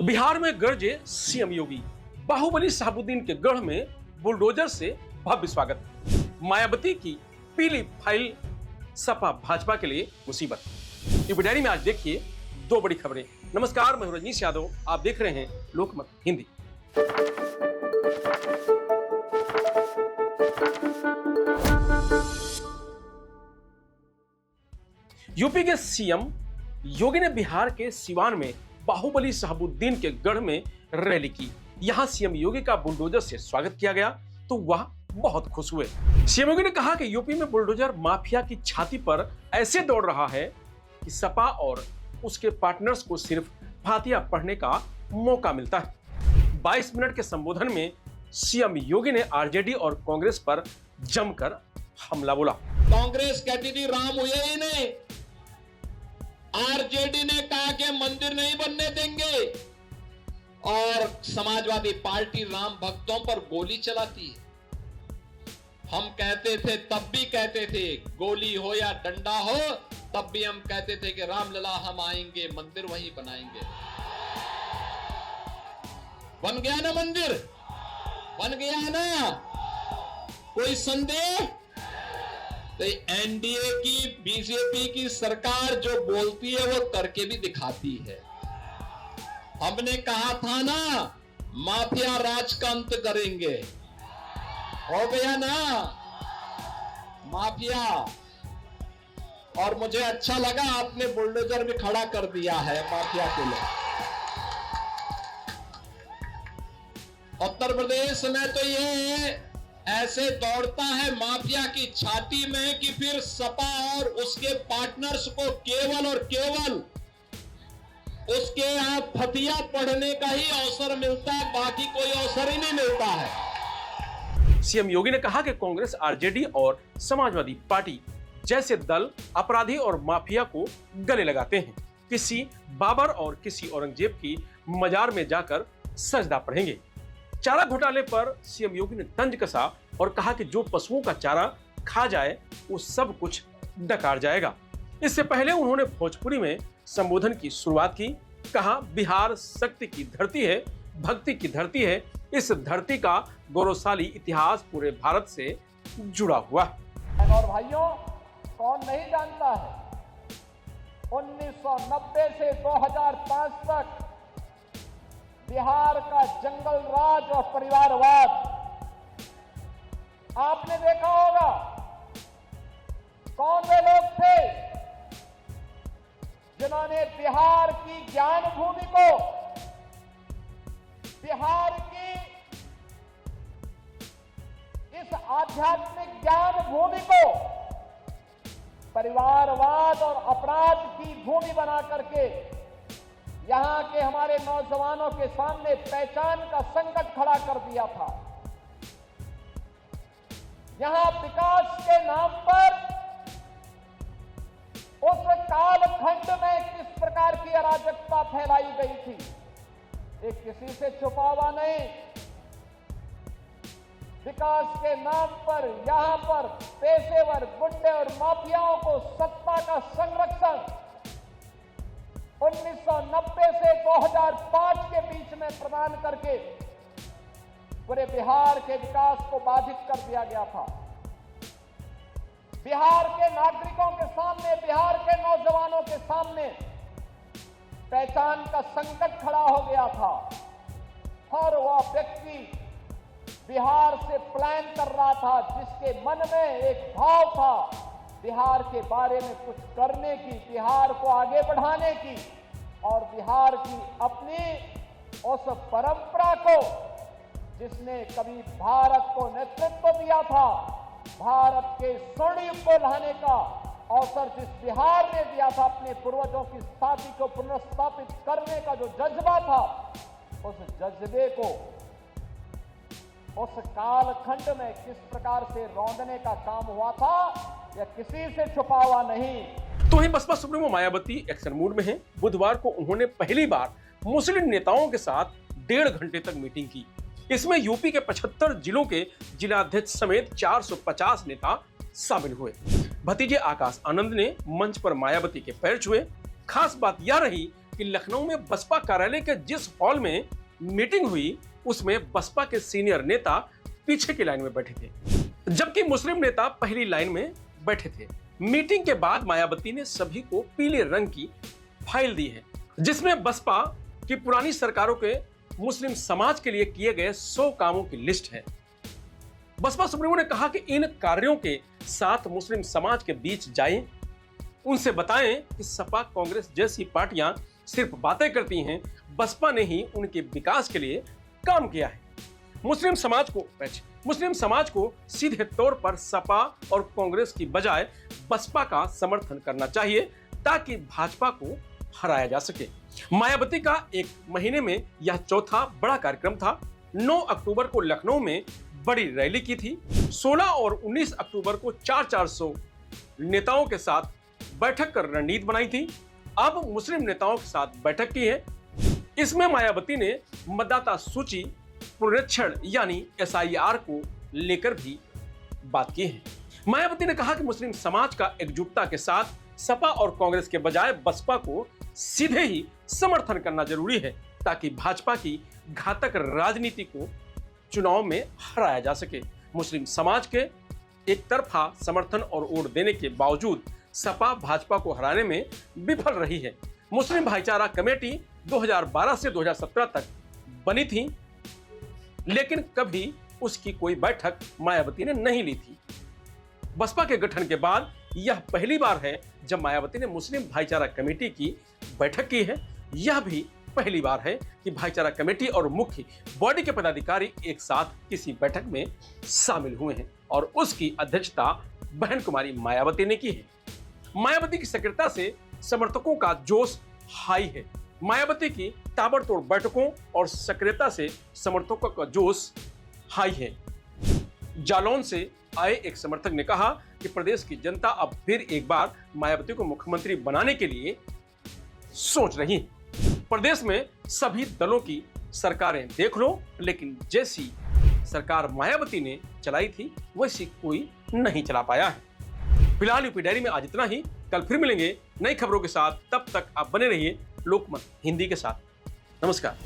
बिहार में गरजे सीएम योगी। बाहुबली शहाबुद्दीन के गढ़ में बुलडोजर से भव्य स्वागत। मायावती की पीली फाइल सपा भाजपा के लिए मुसीबत। यूपी डायरी में आज देखिए दो बड़ी खबरें। नमस्कार, मैं रजनीश यादव, आप देख रहे हैं लोकमत हिंदी। यूपी के सीएम योगी ने बिहार के सिवान में बाहुबली शहाबुद्दीन के गढ़ में रैली की। यहां सीएम योगी का बुलडोजर से स्वागत किया गया तो वह बहुत खुश हुए। सीएम योगी ने कहा कि यूपी में बुलडोजर माफिया की छाती पर ऐसे दौड़ रहा है कि सपा और उसके पार्टनर्स को सिर्फ फातिहा पढ़ने का मौका मिलता है। 22 मिनट के संबोधन में सीएम योगी ने आरजेडी और कांग्रेस पर जमकर हमला बोला। कांग्रेस कहती थी राम हुए ही नहीं, आरजेडी ने कहा कि मंदिर नहीं बनने देंगे, और समाजवादी पार्टी राम भक्तों पर गोली चलाती है। हम कहते थे, तब भी कहते थे, गोली हो या डंडा हो, तब भी हम कहते थे कि रामलला हम आएंगे, मंदिर वहीं बनाएंगे। बन गया ना मंदिर, बन गया ना, कोई संदेह? तो एनडीए की बीजेपी की सरकार जो बोलती है वो करके भी दिखाती है। हमने कहा था ना माफिया राज का अंत करेंगे, हो गया ना माफिया। और मुझे अच्छा लगा आपने बुलडोजर भी खड़ा कर दिया है माफिया के लिए। उत्तर प्रदेश में तो ये ऐसे दौड़ता है माफिया की छाती में कि फिर सपा और उसके पार्टनर्स को केवल और केवल उसके यहां फतिया पढ़ने का ही अवसर मिलता है, बाकी कोई अवसर ही नहीं मिलता है। सीएम योगी ने कहा कि कांग्रेस, आरजेडी और समाजवादी पार्टी जैसे दल अपराधी और माफिया को गले लगाते हैं। किसी बाबर और किसी औरंगजेब की मजार में जाकर सजदा पढ़ेंगे। चारा घोटाले पर सीएम योगी ने तंज कसा और कहा कि जो पशुओं का चारा खा जाए वो सब कुछ डकार जाएगा। इससे पहले उन्होंने भोजपुरी में संबोधन की शुरुआत की। कहा, बिहार शक्ति की धरती है, भक्ति की धरती है। इस धरती का गौरवशाली इतिहास पूरे भारत से जुड़ा हुआ है। और भाइयों, कौन नहीं जानता है 1990 से 2005 तक बिहार का जंगल राज और परिवारवाद आपने देखा होगा। कौन वे लोग थे जिन्होंने बिहार की ज्ञान भूमि को, बिहार की इस आध्यात्मिक ज्ञान भूमि को परिवारवाद और अपराध की भूमि बना करके यहां के हमारे नौजवानों के सामने पहचान का संकट खड़ा कर दिया था। यहां विकास के नाम पर उस कालखंड में किस प्रकार की अराजकता फैलाई गई थी, एक किसी से छुपा हुआ नहीं। विकास के नाम पर यहां पर पेशेवर गुंडे और माफियाओं को सत्ता का संरक्षण 1990 से 2005 के बीच में प्रदान करके पूरे बिहार के विकास को बाधित कर दिया गया था। बिहार के नागरिकों के सामने, बिहार के नौजवानों के सामने पहचान का संकट खड़ा हो गया था। और वह व्यक्ति बिहार से प्लान कर रहा था जिसके मन में एक भाव था बिहार के बारे में कुछ करने की, बिहार को आगे बढ़ाने की, और बिहार की अपनी उस परंपरा को जिसने कभी भारत को नेतृत्व दिया था, भारत के स्वर्ण युग को लाने का अवसर जिस बिहार ने दिया था, अपने पूर्वजों की स्थापना को पुनर्स्थापित करने का जो जज्बा था, उस जज्बे को उस कालखंड में किस प्रकार से रौंदने का काम हुआ था, यह किसी से छुपा हुआ नहीं। तो वहीं बसपा सुप्रीमो मायावती एक्शन मूड में हैं। बुधवार को उन्होंने पहली बार मुस्लिम नेताओं के साथ 1.5 घंटे तक मीटिंग की। इसमें यूपी के 75 जिलों के जिलाध्यक्ष समेत 450 नेता शामिल हुए। भतीजे आकाश आनंद ने मंच पर मायावती के पैर छुए। खास बात यह रही कि लखनऊ में बसपा कार्यालय के जिस हॉल में मीटिंग हुई उसमें बसपा के सीनियर नेता पीछे की लाइन में बैठे थे, जबकि मुस्लिम नेता पहली लाइन में बैठे थे। मीटिंग के बाद मायावती ने सभी को पीले रंग की फाइल दी है, जिसमें बसपा की पुरानी सरकारों के मुस्लिम समाज के लिए किए गए 100 कामों की लिस्ट है। बसपा सुप्रीमो ने कहा कि इन कार्यों के साथ मुस्लिम समाज के बीच जाएं, उनसे बताएं कि सपा कांग्रेस जैसी पार्टियां सिर्फ बातें करती हैं, बसपा ने ही उनके विकास के लिए काम किया है। मुस्लिम समाज को सीधे तौर पर सपा और कांग्रेस की बजाय बसपा का समर्थन करना चाहिए ताकि भाजपा को हराया जा सके। मायावती का एक महीने में यह चौथा बड़ा कार्यक्रम था। 9 अक्टूबर को लखनऊ में बड़ी रैली की थी। 16 और 19 अक्टूबर को 400 नेताओं के साथ बैठक कर रणनीति बनाई थी। अब मुस्लिम नेताओं के साथ बैठक की है। इसमें मायावती ने मतदाता सूची पुनरीक्षण यानी SIR को लेकर भी बात की है। मायावती ने कहा कि मुस्लिम समाज का एकजुटता के साथ सपा और कांग्रेस के बजाय बसपा को सीधे ही समर्थन करना जरूरी है ताकि भाजपा की घातक राजनीति को चुनाव में हराया जा सके। मुस्लिम समाज के एक तरफा समर्थन और वोट देने के बावजूद सपा भाजपा को हराने में विफल रही है। मुस्लिम भाईचारा कमेटी 2012 से 2017 तक बनी थी, लेकिन कभी उसकी कोई बैठक मायावती ने नहीं ली थी। बसपा के गठन के बाद यह पहली बार है जब मायावती ने मुस्लिम भाईचारा कमेटी की बैठक की है। यह भी पहली बार है कि भाईचारा कमेटी और मुख्य बॉडी के पदाधिकारी एक साथ किसी बैठक में शामिल हुए हैं और उसकी अध्यक्षता बहन कुमारी मायावती ने की है। मायावती की सक्रियता से समर्थकों का जोश हाई है। मायावती की ताबड़तोड़ बैठकों और सक्रियता से समर्थकों का जोश हाई है। जालौन से आए एक समर्थक ने कहा कि प्रदेश की जनता अब फिर एक बार मायावती को मुख्यमंत्री बनाने के लिए सोच रही है। प्रदेश में सभी दलों की सरकारें देख लो, लेकिन जैसी सरकार मायावती ने चलाई थी वैसी कोई नहीं चला पाया है। फिलहाल यूपी डायरी में आज इतना ही। कल फिर मिलेंगे नई खबरों के साथ। तब तक आप बने रहिए लोकमत हिंदी के साथ। नमस्कार।